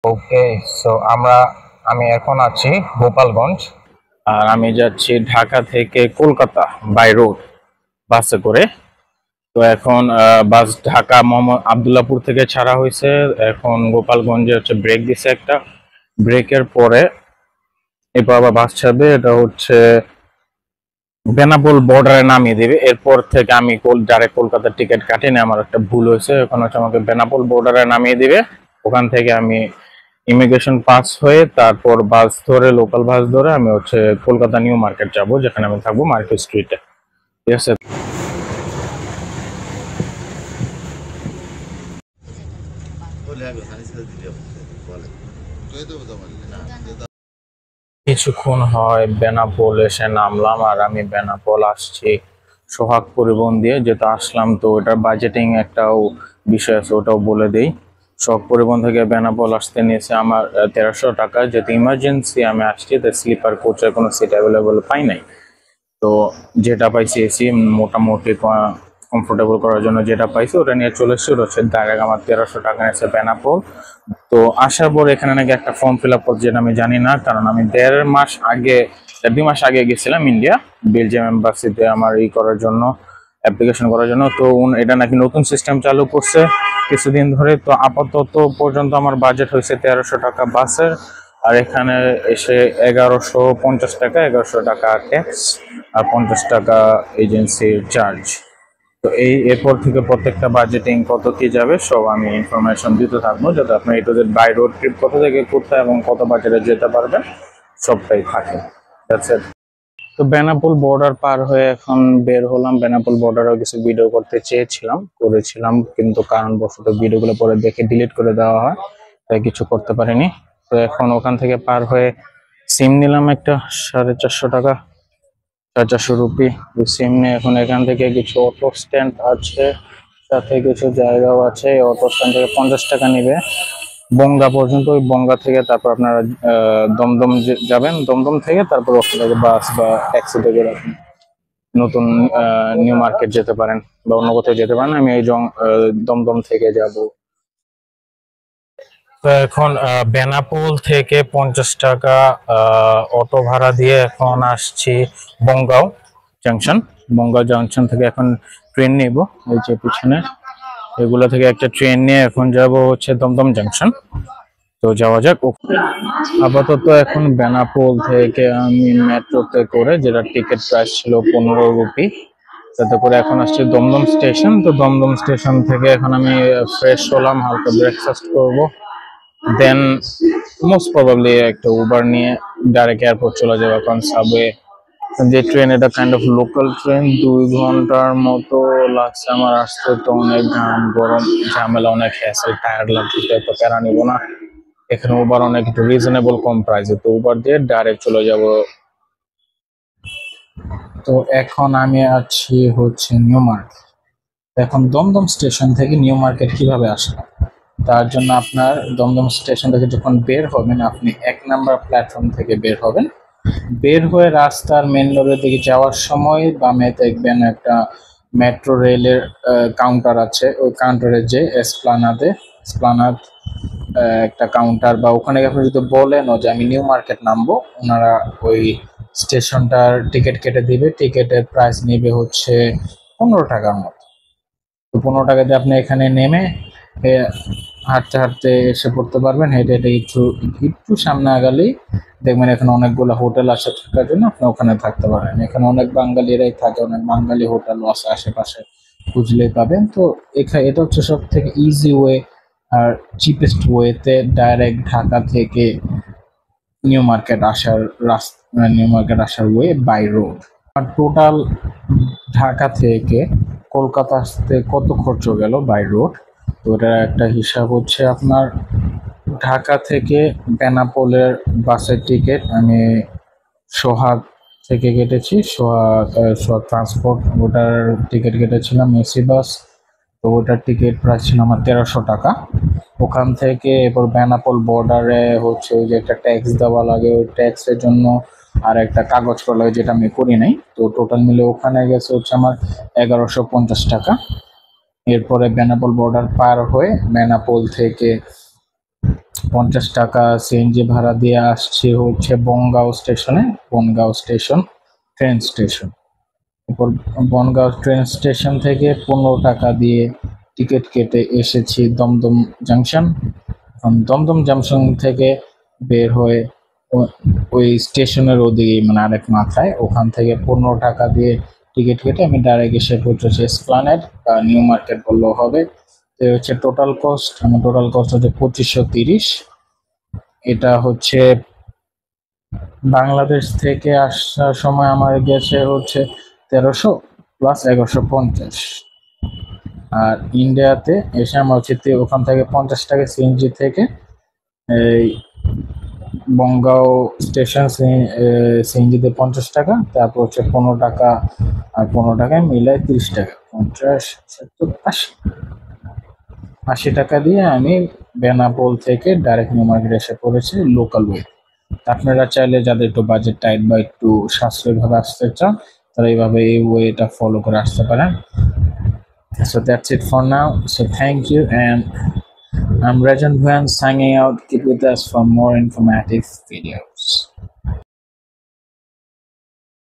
ওকে, so আমি এখন আছি গোপালগঞ্জ, আর আমি যাচ্ছি ঢাকা থেকে কলকাতা বাই রোড বাসে করে। তো এখন বাস ঢাকা মোহাম্মদ আবদুল্লাপুর থেকে ছাড়া হয়েছে। এখন গোপালগঞ্জে হচ্ছে ব্রেক দিছে একটা, ব্রেকের পরে এরপর আবার বাস ছাড়বে। এটা হচ্ছে বেনাপোল বর্ডারে নামিয়ে দিবে। এরপর থেকে আমি ডাইরেক্ট কলকাতার টিকিট কাটিনি, আমার একটা ভুল হয়েছে। এখন হচ্ছে আমাকে বেনাপোল বর্ডারে নামিয়ে দিবে। ওখান থেকে আমি ইমিগ্রেশন পাস হয়ে তারপর বাস ধরে, লোকাল বাস ধরে আমি হচ্ছে কলকাতা নিউ মার্কেট যাব, যেখানে আমি থাকবো মার্কেট স্ট্রিটে। ঠিক আছে, কিছুক্ষণ হয় বেনাপোল এসে নামলাম, আর আমি বেনাপোল আসছি সোহাগ পরিবহন দিয়ে। যেটা আসলাম, তো ওটার বাজেটিং একটাও বিষয় আছে, ওটাও বলে দেই। সোহাগ পরিবহন থেকে বেনাপোল আসতে নিয়েছে আমার 1300 টাকা। যেহেতু ইমার্জেন্সি আমি আসছি, তো স্লিপার কোচের কোনো সিট অ্যাভেলেবল পাই নাই। তো যেটা পাইছি এসি মোটামুটি কমফোর্টেবল করার জন্য যেটা পাইছি ওটা নিয়ে চলে এসেছি। ওটা হচ্ছে ডাইরেক্ট আমার 1300 টাকা নিয়েছে বেনাপোল। তো আসার পর এখানে নাকি একটা ফর্ম ফিল আপ করছে, যেটা আমি জানি না, কারণ আমি 2 মাস আগে গেছিলাম ইন্ডিয়া, বেলজিয়াম এম্বাসিতে আমার করার জন্য, অ্যাপ্লিকেশন করার জন্য। তো এটা নাকি নতুন সিস্টেম চালু করছে কিছুদিন ধরে। তো আপাতত পর্যন্ত আমার বাজেট হয়েছে 1300 টাকা বাসের, আর এখানে এসে 1150 টাকা, 1100 টাকা ট্যাক্স আর 50 টাকা এজেন্সির চার্জ। তো এরপর থেকে প্রত্যেকটা বাজেটিং কত কি যাবে সব আমি ইনফরমেশন দিতে থাকবো, যাতে আপনার এই to Z by road trip কোথা থেকে কোথায় এবং কত বাজেটে যেতে পারবেন সবটাই থাকে। তো বেনাপোল বর্ডার পার হয়ে এখন বের হলাম। বেনাপোল বর্ডারেও কিছু ভিডিও করতে করেছিলাম, কিন্তু কারণবশত ভিডিওগুলো পরে দেখে ডিলিট করে দেওয়া হয়, তাই কিছু করতে পারিনি। তো এখন ওখান থেকে পার হয়ে সিম নিলাম একটা 450 টাকা, 450 রুপি। সিম নিয়ে এখন এখান থেকে কিছু অটো স্ট্যান্ড আছে, সাথে কিছু জায়গাও আছে। অটো স্ট্যান্ড থেকে 50 টাকা নিবে বনগা পর্যন্ত। ওই বনগা থেকে তারপর আপনারা দমদম যাবেন, দমদম থেকে তারপর ওখান থেকে বাস বা ট্যাক্সিতে করে আপনি নতুন নিউ মার্কেট যেতে পারেন বা অন্য কোথাও যেতে পারেন। আমি এই দমদম থেকে যাব। তো এখন বেনাপোল থেকে 50 টাকা অটো ভাড়া দিয়ে এখন আসছি বনগাঁও জাংশন। বনগাঁও জাংশন থেকে এখন ট্রেন নিব, এই যে পিছনে এগুলো থেকে একটা ট্রেন নিয়ে এখন যাব হচ্ছে দমদম জাংশন। তো যাওয়া যাক। আপাতত এখন বেনাপোল থেকে আমি মেট্রোতে করে, যেটা টিকিট প্রাইস ছিল 15 রুপি, তাতে করে এখন আসছে দমদম স্টেশন। তো দমদম স্টেশন থেকে এখন আমি ফ্রেশ হলাম, হালকা ব্রেকফাস্ট করব, দেন মোস্ট প্রবাবলি একটা উবার নিয়ে ডাইরেক্ট এয়ারপোর্ট চলে যাবো। কারণ সাবওয়ে যে ট্রেন, এটা কাইন্ড অফ লোকাল ট্রেন, 2 ঘন্টার মতো লাগছে আমার আসতে। তো অনেক ঘাম, গরম, ঝামেলা, অনেক হ্যাসেল, টায়ার লাগছে, তো প্যারা নিব না। এখানে উবার অনেক একটু রিজনেবল কম প্রাইসে, তো উবার দিয়ে ডাইরেক্ট চলে যাব। তো এখন আমি আছি হচ্ছে নিউ মার্কেট। এখন দমদম স্টেশন থেকে নিউ মার্কেট কিভাবে আসলাম, তার জন্য আপনার দমদম স্টেশন থেকে যখন বের হবেন, আপনি 1 নাম্বার প্ল্যাটফর্ম থেকে বের হবেন। বের হয়ে রাস্তার মেন রোডের দিকে যাওয়ার সময় বামে দেখবেন একটা মেট্রো রেলের কাউন্টার আছে। ওই কাউন্টারে যে এসপ্লানাদ একটা কাউন্টার, বা ওখানে আপনি যদি বলেন যে আমি নিউ মার্কেট নামবো, ওনারা ওই স্টেশনটার টিকিট কেটে দিবে। টিকিটের প্রাইস নেবে হচ্ছে 15 টাকার মতো। তো 15 টাকা দিয়ে আপনি এখানে নেমে হাঁটতে হাঁটতে এসে পড়তে পারবেন। হেঁটে হেঁটে একটু সামনে আগালেই দেখবেন এখানে অনেকগুলো হোটেল আছে থাকার জন্য, আপনি ওখানে থাকতে পারেন। এখানে অনেক বাঙালিরাই থাকে, অনেক বাঙালি হোটেলও আছে আশেপাশে, খুঁজলেই পাবেন। তো এটা হচ্ছে সব থেকে ইজি ওয়ে আর চিপেস্ট ওয়েতে ডাইরেক্ট ঢাকা থেকে নিউ মার্কেট আসার রাস্তা, নিউ মার্কেট আসার ওয়ে বাই রোড। আর টোটাল ঢাকা থেকে কলকাতা আসতে কত খরচ গেল বাই রোড, তো এটার একটা হিসাব হচ্ছে আপনার ঢাকা থেকে বেনাপোলের বাসের টিকিট আমি সোহাগ থেকে কেটেছি। সোহাগ ট্রান্সপোর্ট, ওটার টিকিট কেটেছিলাম এসি বাস। তো ওটার টিকিট প্রাইস ছিল আমার 1300 টাকা। ওখান থেকে এরপর বেনাপোল বর্ডারে হচ্ছে ওই যে একটা ট্যাক্স দেওয়া লাগে, ওই ট্যাক্সের জন্য আর একটা কাগজ করা লাগে, যেটা আমি করি নাই। তো টোটাল মিলে ওখানে গেছে হচ্ছে আমার 1150 টাকা। এরপরে বেনাপোল বর্ডার পার হয়ে বেনাপোল থেকে 50 টাকা সিএনজি ভাড়া দিয়ে আসছি হচ্ছে বনগাঁও স্টেশনে, বনগাঁও স্টেশন ট্রেন স্টেশন। এরপর বনগাঁও ট্রেন স্টেশন থেকে 15 টাকা দিয়ে টিকিট কেটে এসেছি দমদম জাংশন। দমদম জাংশন থেকে বের হয়ে ওই স্টেশনের ওদিকে মানে আরেক মাথায়, ওখান থেকে 15 টাকা দিয়ে টিকিট কেটে আমি ডাইরেক্ট এসে পৌঁছেছি এসপ্ল্যানেড বা নিউ মার্কেট বললেও হবে। তো হচ্ছে টোটাল কস্ট, আমার টোটাল কস্ট হচ্ছে 2530। এটা হচ্ছে বাংলাদেশ থেকে আসার সময় আমার গেছে হচ্ছে 1300 প্লাস 1150। আর ইন্ডিয়াতে এসে আমার হচ্ছে ওখান থেকে 50 টাকা সিএনজি থেকে এই বনগাঁও স্টেশন সিএনজিতে 50 টাকা, তারপর হচ্ছে 15 টাকা, আর 15 টাকায় মিলায় 30 টাকা, 50, 70, 80 টাকা দিয়ে আমি বেনাপোল থেকে ডাইরেক্ট নিউ মার্কেট এসে পড়েছি লোকাল ওয়ে। আপনারা চাইলে যাদের একটু বাজেট টাইট বা একটু সাশ্রয়ী ভাবে আসতে চান, তারা এইভাবে এই ওয়েটা ফলো করে আসতে পারেন। So that's it for now. So thank you, and I'm Rajan Bhuyan signing out. Keep with us for more informative videos.